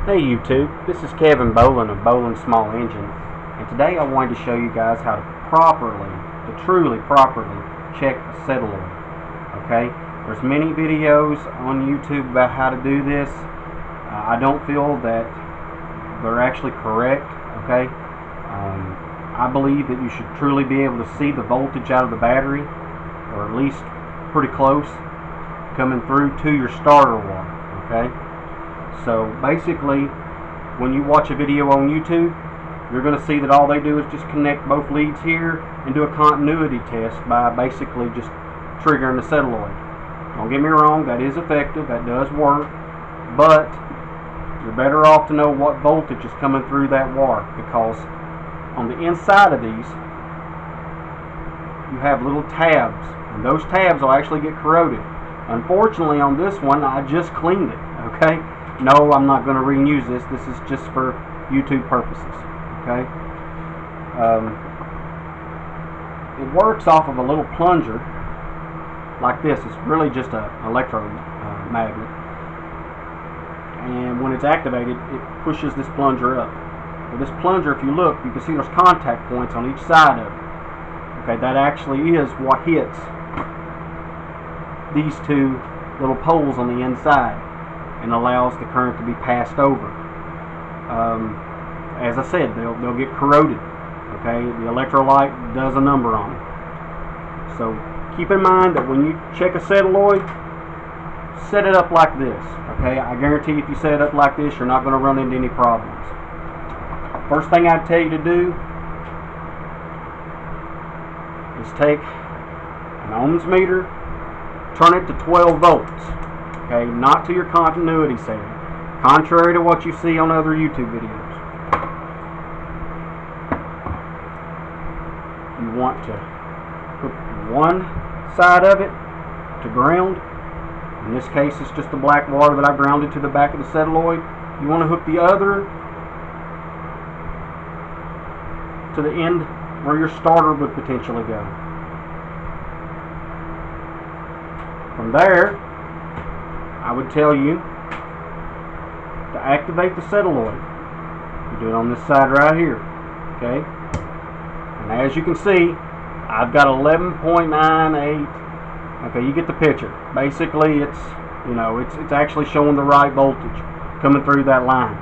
Hey YouTube, this is Kevin Bolin of Bolin Small Engine, and today I wanted to show you guys how to truly properly check a solenoid. Okay, there's many videos on YouTube about how to do this. I don't feel that they're actually correct. Okay, I believe that you should truly be able to see the voltage out of the battery, or at least pretty close, coming through to your starter wire. Okay. So basically, when you watch a video on YouTube, you're going to see that all they do is just connect both leads here and do a continuity test by basically just triggering the solenoid. Don't get me wrong, that is effective, that does work, but you're better off to know what voltage is coming through that wire, because on the inside of these you have little tabs, and those tabs will actually get corroded. Unfortunately, on this one, I just cleaned it. Okay. No, I'm not going to reuse this. This is just for YouTube purposes. Okay. It works off of a little plunger like this. It's really just an electromagnet, and when it's activated, it pushes this plunger up. Well, this plunger, if you look, you can see there's contact points on each side of it. Okay, that actually is what hits these two little poles on the inside and allows the current to be passed over. As I said, they'll get corroded. Okay, the electrolyte does a number on it. So keep in mind that when you check a solenoid, set it up like this. Okay, I guarantee if you set it up like this, you're not going to run into any problems. First thing I'd tell you to do is take an ohms meter, turn it to 12 volts. Okay, not to your continuity setting, contrary to what you see on other YouTube videos. You want to hook one side of it to ground. In this case, it's just the black wire that I grounded to the back of the solenoid. You want to hook the other to the end where your starter would potentially go. From there, I would tell you to activate the solenoid. You do it on this side right here. Okay? And as you can see, I've got 11.98. Okay, you get the picture. Basically, it's actually showing the right voltage coming through that line.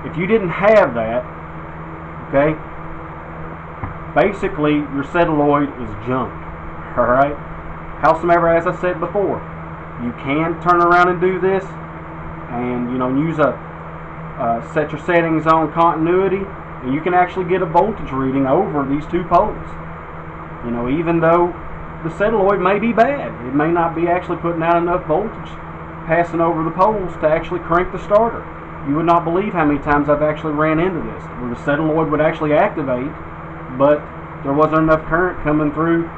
If you didn't have that, okay, basically your solenoid is junk. Alright? Howsoever, as I said before, you can turn around and do this and use set your settings on continuity, and you can actually get a voltage reading over these two poles. Even though the solenoid may be bad, it may not be actually putting out enough voltage passing over the poles to actually crank the starter. You would not believe how many times I've actually ran into this, where the solenoid would actually activate, but there wasn't enough current coming through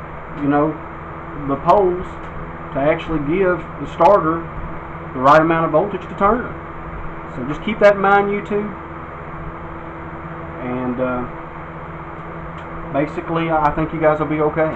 the poles to actually give the starter the right amount of voltage to turn it. So just keep that in mind, YouTube. And basically, I think you guys will be okay.